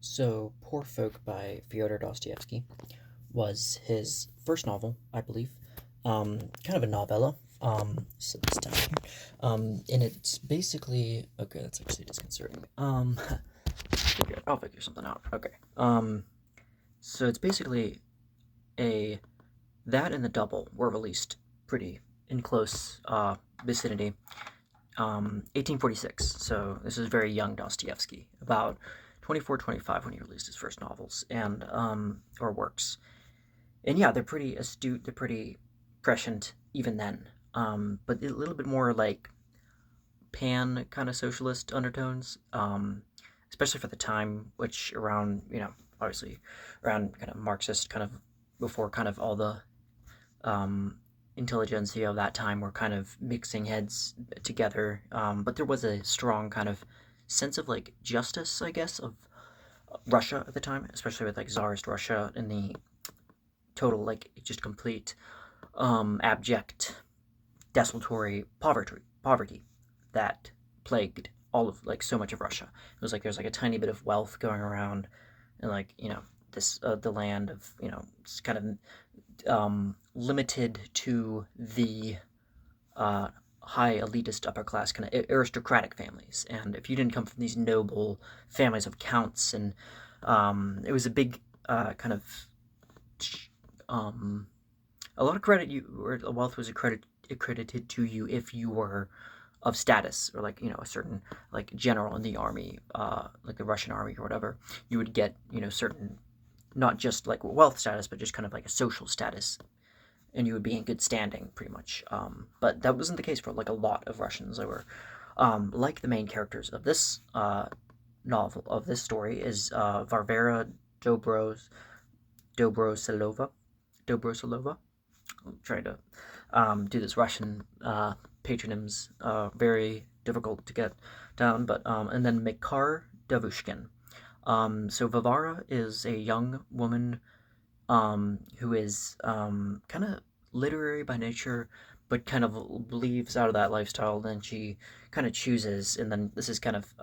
So, Poor Folk by Fyodor Dostoevsky was his first novel, I believe. Kind of a novella. So this down here. And it's basically okay. That's actually disconcerting. I'll figure something out. Okay. So it's basically a that and the double were released pretty in close vicinity. 1846. So this is very young Dostoevsky, about 24, 25 when he released his first novels and or works. And yeah, they're pretty astute. They're pretty prescient even then. But a little bit more like pan kind of socialist undertones, especially for the time, which around obviously around kind of Marxist kind of before kind of all the um, intelligentsia of that time were kind of mixing heads together. But there was a strong kind of sense of like justice, I guess, of Russia at the time, especially with like Tsarist Russia and the total like just complete abject desultory poverty that plagued all of like so much of Russia. It was like there's like a tiny bit of wealth going around, and like this the land of it's kind of limited to the uh, high elitist upper class kind of aristocratic families. And if you didn't come from these noble families of counts, and it was a big kind of um, a lot of credit you or wealth was accredited to you if you were of status or like a certain like general in the army, like the Russian army or whatever. You would get certain not just like wealth status, but just kind of like a social status, and you would be in good standing pretty much. But that wasn't the case for like a lot of Russians. They were like the main characters of this novel of this story is Varvara Dobrosilova. Dobrosilova. I'm trying to do this Russian patronyms. Very difficult to get down, but and then Makar Davushkin. So Vavara is a young woman who is kind of literary by nature, but kind of leaves out of that lifestyle. Then she kind of chooses, and then this is kind of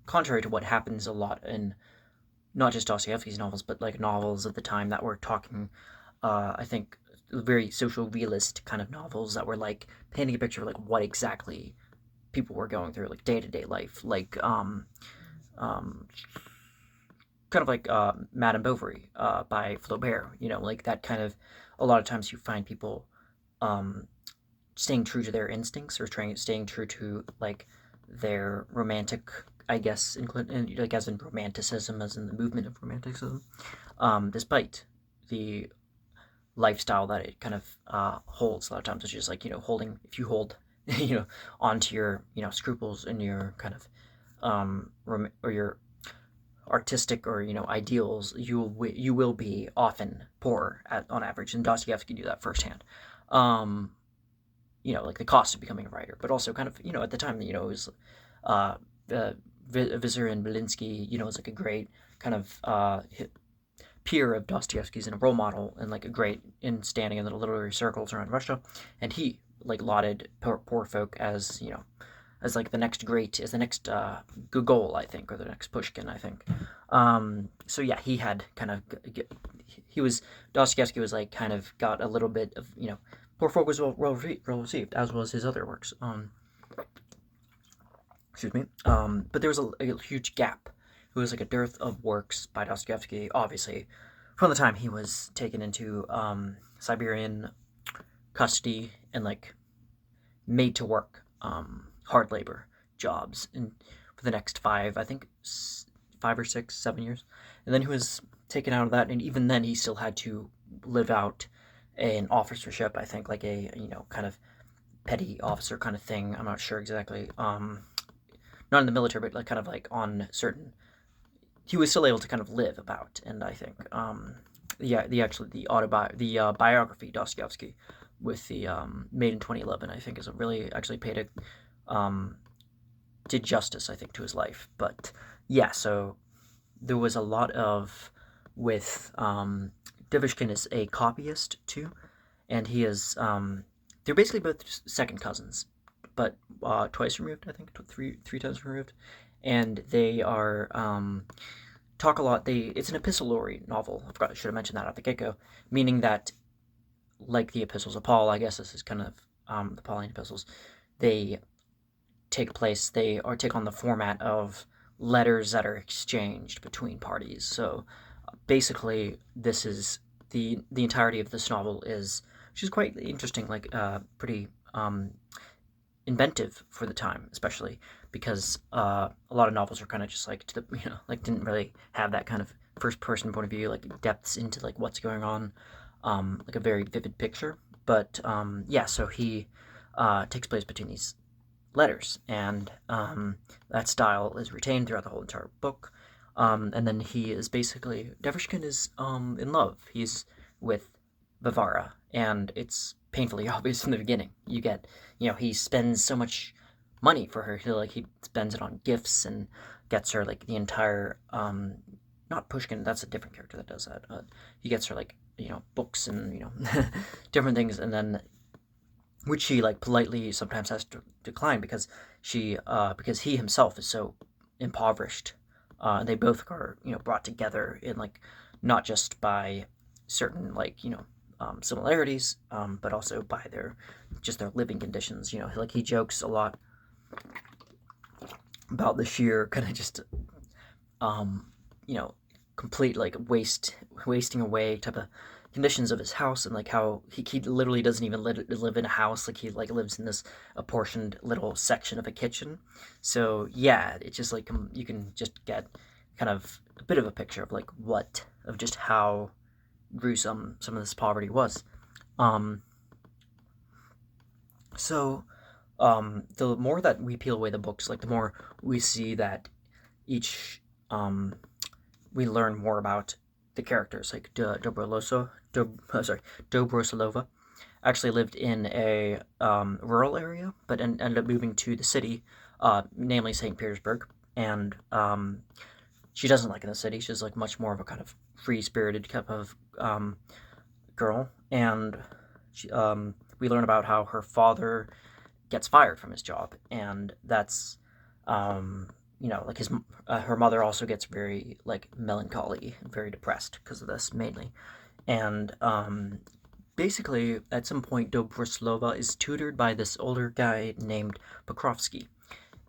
contrary to what happens a lot in not just Dostoevsky's novels, but like novels at the time that were talking, I think, very social realist kind of novels that were like painting a picture of like what exactly people were going through, like day to day life, like um, kind of like Madame Bovary by Flaubert. Like that kind of. A lot of times you find people um, staying true to their instincts or staying true to like their romantic, I guess, like as in romanticism, as in the movement of romanticism, despite the lifestyle that it kind of holds. A lot of times it's just like holding if you hold onto your scruples and your kind of or your artistic or ideals, you will be often poor on average, and Dostoevsky knew that firsthand. Um, like the cost of becoming a writer, but also kind of at the time it was uh, uh, Vissar Belinsky, was like a great kind of peer of Dostoevsky's and a role model and like a great in standing in the literary circles around Russia, and he like lauded Poor Folk as as like the next great, as the next Gogol, I think, or the next Pushkin, I think. So yeah, he had kind of he was Dostoevsky was like kind of got a little bit of Poor Folk was well received, as was his other works. Excuse me. But there was a huge gap. It was like a dearth of works by Dostoevsky, obviously, from the time he was taken into Siberian custody and like made to work hard labor jobs and for the next I think 5 or 6, 7 years, and then he was taken out of that, and even then he still had to live out an officership. I think like a kind of petty officer kind of thing. I'm not sure exactly. Not in the military, but like kind of like on certain. He was still able to kind of live about, and I think yeah, the biography Dostoevsky with the made in 2011, I think is a really actually paid a did justice, I think, to his life. But yeah, so there was a lot of with Divishkin is a copyist too, and he is they're basically both second cousins, but twice removed, I think, three times removed, and they are talk a lot. It's an epistolary novel. I should have mentioned that at the get go, meaning that like the epistles of Paul, I guess this is kind of the Pauline epistles. They take on the format of letters that are exchanged between parties. So basically, this is the entirety of this novel is, which is quite interesting, like pretty inventive for the time, especially because a lot of novels are kind of just like to the like didn't really have that kind of first person point of view, like depths into like what's going on, like a very vivid picture. But yeah, so he takes place between these letters, and that style is retained throughout the whole entire book. And then he is basically Devershkin is in love. He's with Vivara, and it's painfully obvious from the beginning. He spends so much money for her. He spends it on gifts and gets her like the entire not Pushkin. That's a different character that does that. He gets her like books and different things, and then which she like politely sometimes has to decline because he himself is so impoverished. They both are brought together in like not just by certain like similarities, but also by their living conditions. Like he jokes a lot about the sheer kind of just um, you know complete like wasting away type of conditions of his house, and like how he literally doesn't even live in a house. Like he like lives in this apportioned little section of a kitchen. So yeah, it's just like you can just get kind of a bit of a picture of like what of just how gruesome some of this poverty was. um so the more that we peel away the books, like the more we see that each we learn more about the characters. Like Dobrosolova actually lived in a rural area, but ended up moving to the city, namely St. Petersburg. And she doesn't like in the city. She's like much more of a kind of free spirited type of girl. And we learn about how her father gets fired from his job, and that's like her mother also gets very like melancholy and very depressed because of this mainly. And basically at some point Dobroslova is tutored by this older guy named Pokrovsky,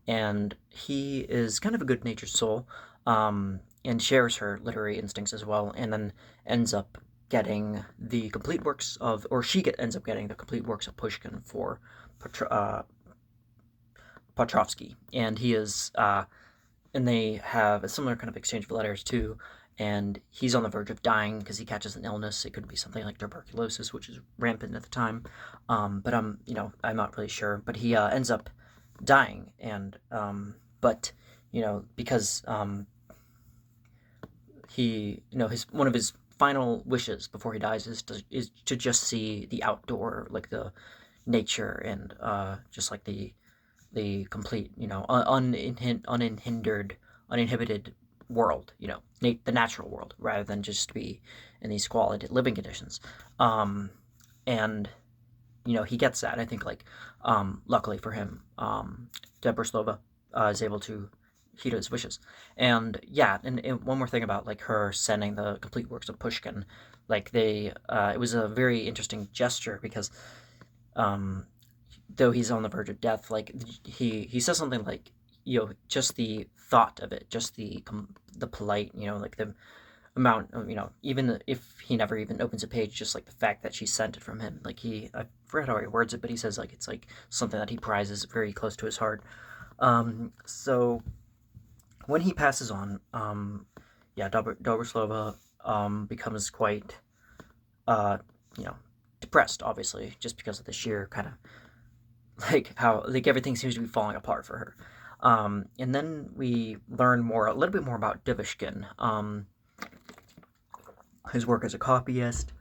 and he is kind of a good-natured soul, and shares her literary instincts as well, and then ends up getting the complete works of, or ends up getting the complete works of Pushkin for Petrovsky, and and they have a similar kind of exchange of letters too. And he's on the verge of dying because he catches an illness. It could be something like tuberculosis, which is rampant at the time. But I'm not really sure. But he ends up dying, and but because he his one of his final wishes before he dies is to just see the outdoor, like the nature, and just like the complete, uninhibited world, the natural world, rather than just be in these squalid living conditions. And he gets that. I think like luckily for him, Deborah Slova is able to heed his wishes. And yeah, and one more thing about like her sending the complete works of Pushkin, like it was a very interesting gesture because um, though he's on the verge of death, like he says something like, just the thought of it, just the polite, like the amount of, even if he never even opens a page, just like the fact that she sent it from him, like I forget how he words it, but he says like it's like something that he prizes very close to his heart. So when he passes on, yeah, Dobroslova becomes quite, uh, you know, depressed, obviously, just because of the sheer kind of like how like everything seems to be falling apart for her. And then we learn a little bit more about Divishkin, his work as a copyist,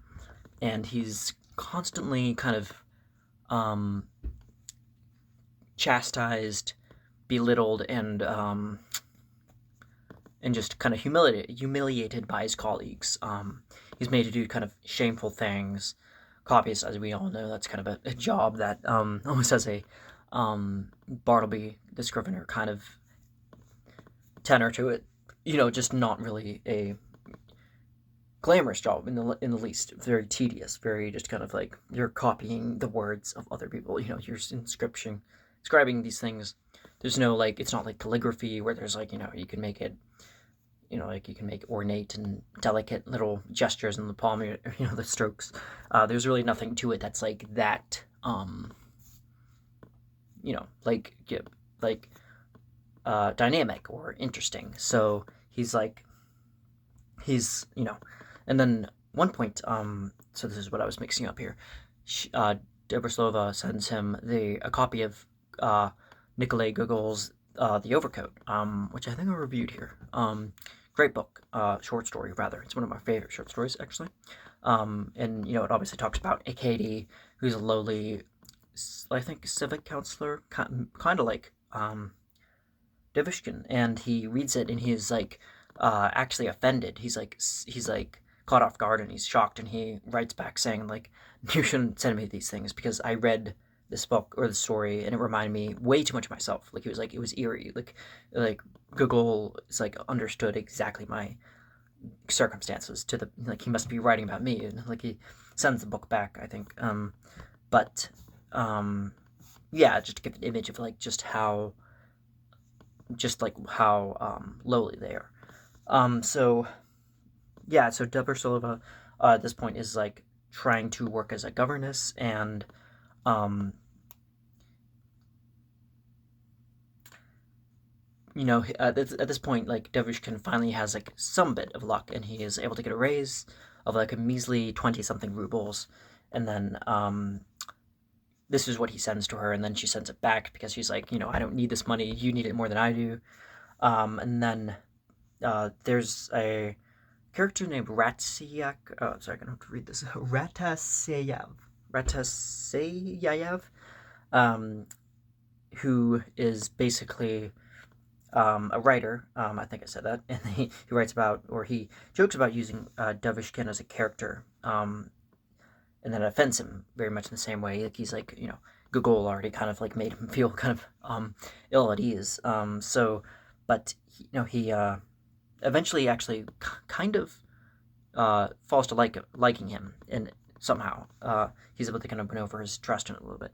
and he's constantly kind of um, chastised, belittled, and just kind of humiliated by his colleagues. He's made to do kind of shameful things. Copyist, as we all know, that's kind of a job that almost has a Bartleby the Scrivener kind of tenor to it. Just not really a glamorous job in the least. Very tedious. Very just kind of like you're copying the words of other people. You're inscribing these things. There's no like it's not like calligraphy where there's like you can make it like you can make ornate and delicate little gestures in the palm, the strokes. There's really nothing to it that's like that, like like dynamic or interesting. So he's and then one point, so this is what I was mixing up here. Dobroslova sends him a copy of Nikolai Gogol's The Overcoat, which I think I reviewed here. Great book, short story rather. It's one of my favorite short stories actually. And it obviously talks about a Katie who's a lowly, I think, civic counselor, kind of like Divishkin, and he reads it and he's like actually offended. He's like caught off guard and he's shocked, and he writes back saying like, you shouldn't send me these things because I read this book or the story and it reminded me way too much of myself. Like it was eerie. Like Gogol is like understood exactly my circumstances to the like he must be writing about me, and like he sends the book back, I think. But yeah, just to give an image of like how lowly they are. So yeah, so Dobrosolova at this point is like trying to work as a governess, and at this point, like Devushkin finally has like some bit of luck, and he is able to get a raise of like a measly 20 something rubles, and then this is what he sends to her, and then she sends it back because she's like, I don't need this money, you need it more than I do. And then there's a character named Ratsiak. Oh, sorry, I'm gonna have to read this. Rataseyayev, who is basically a writer. I think I said that, and he writes about, or he jokes about using Dovishkin as a character, and that offends him very much in the same way. Like he's like, Gogol already kind of like made him feel kind of ill at ease. But he eventually actually kind of falls to liking him, and somehow he's able to kind of win over his trust in it a little bit.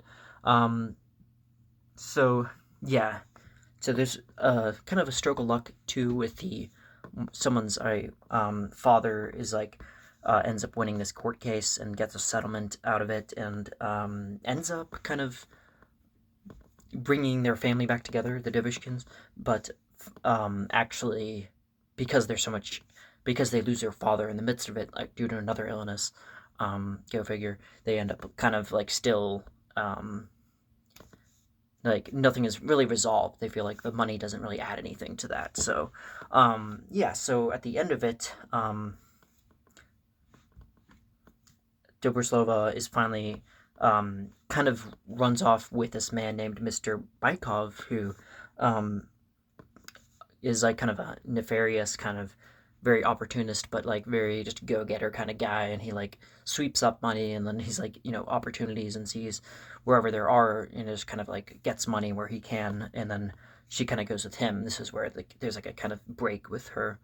So yeah, so there's kind of a stroke of luck too with someone's father is like ends up winning this court case and gets a settlement out of it, and ends up kind of bringing their family back together, the Divishkins, but actually because because they lose their father in the midst of it, like due to another illness, go figure, they end up kind of like still like nothing is really resolved. They feel like the money doesn't really add anything to that. So yeah, so at the end of it, Dobroslova is finally kind of runs off with this man named Mr. Bykov, who is like kind of a nefarious, kind of very opportunist, but like very just go-getter kind of guy, and he like sweeps up money, and then he's like opportunities and sees wherever there are, and just kind of like gets money where he can, and then she kind of goes with him. This is where like there's like a kind of break with her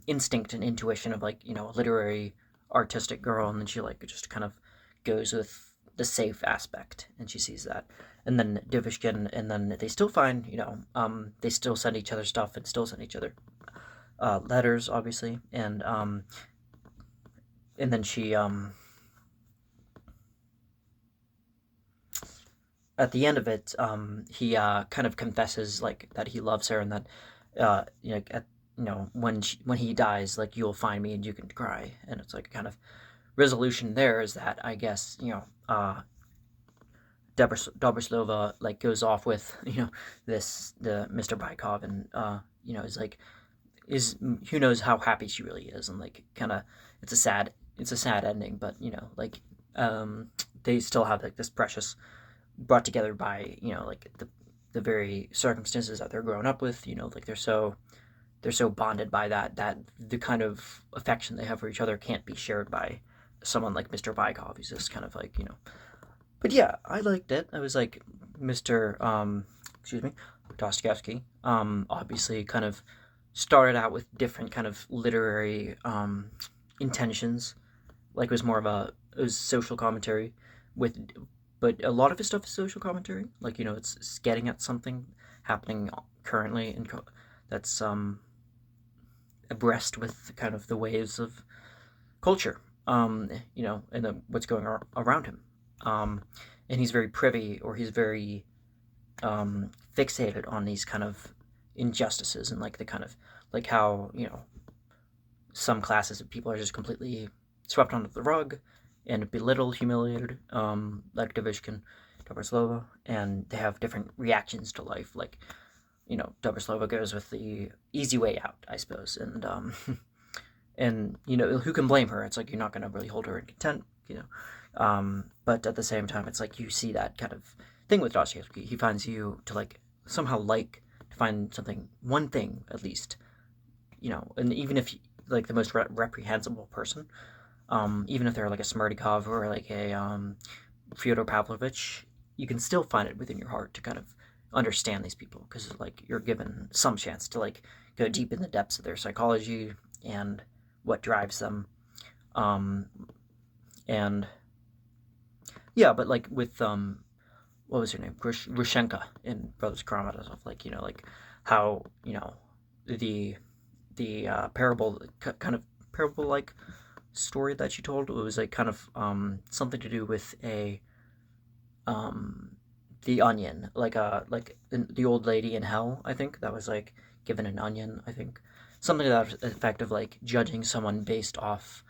instinct and intuition of like a literary artistic girl, and then she like just kind of goes with the safe aspect, and she sees that. And then Divishkin, and then they still find, they still send each other stuff and still send each other letters, obviously, and then she at the end of it, he kind of confesses like that he loves her, and that when he dies, like, you'll find me and you can cry, and it's like a kind of resolution there is that I guess Dobroslova like goes off with the Mr. Bykov, and is like is who knows how happy she really is, and like kind of it's a sad ending, but like they still have like this precious brought together by like the very circumstances that they're growing up with, like they're so bonded by that the kind of affection they have for each other can't be shared by someone like Mr. Bykov. He's just kind of like. But yeah, I liked it. I was like, excuse me, Dostoevsky. Obviously, kind of started out with different kind of literary intentions. Like it was more of it was social commentary with, but a lot of his stuff is social commentary. Like it's getting at something happening currently and that's abreast with kind of the waves of culture. And what's going around him. And he's very privy, or he's very fixated on these kind of injustices and like the kind of like how some classes of people are just completely swept under the rug and belittled, humiliated, like Dobrslova, and they have different reactions to life. Like Dobrslova goes with the easy way out, I suppose, and who can blame her? It's like you're not going to really hold her in contempt. But at the same time, it's like you see that kind of thing with Dostoevsky. He finds you to like somehow like to find something, one thing at least, and even if like the most reprehensible person, even if they're like a Smerdyakov or like a Fyodor Pavlovich, you can still find it within your heart to kind of understand these people because like you're given some chance to like go deep in the depths of their psychology and what drives them, and yeah, but like with what was her name, Grushenka in Brothers Karamazov, like like how the parable, kind of parable like story that she told, it was like kind of something to do with the onion, like the old lady in hell, I think that was like given an onion, I think something to that effect of like judging someone based off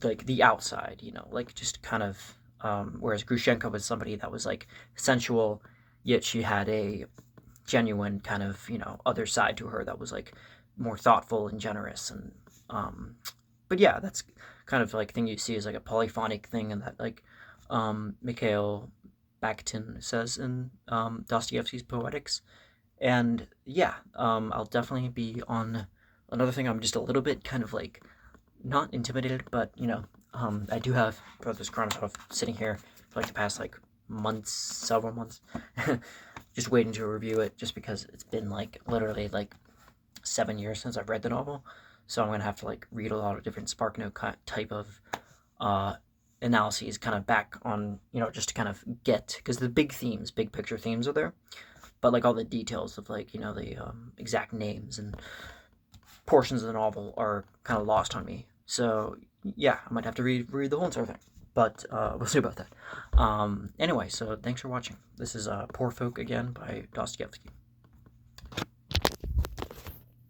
like the outside, like just kind of whereas Grushenka was somebody that was like sensual, yet she had a genuine kind of other side to her that was like more thoughtful and generous, and but yeah, that's kind of like thing you see as like a polyphonic thing, and that like Mikhail Bakhtin says in Dostoevsky's Poetics. And yeah, I'll definitely be on another thing. I'm just a little bit kind of like not intimidated, but I do have Brothers Karamazov sitting here for like the past like months, several months, just waiting to review it, just because it's been like literally like 7 years since I've read the novel. So I'm gonna have to like read a lot of different SparkNote type of analyses, kind of back on just to kind of get, because the big themes, big picture themes are there, but like all the details of like the exact names and portions of the novel are kind of lost on me. So yeah, I might have to read the whole entire thing, but we'll see about that. Anyway, so thanks for watching. This is Poor Folk again by Dostoevsky.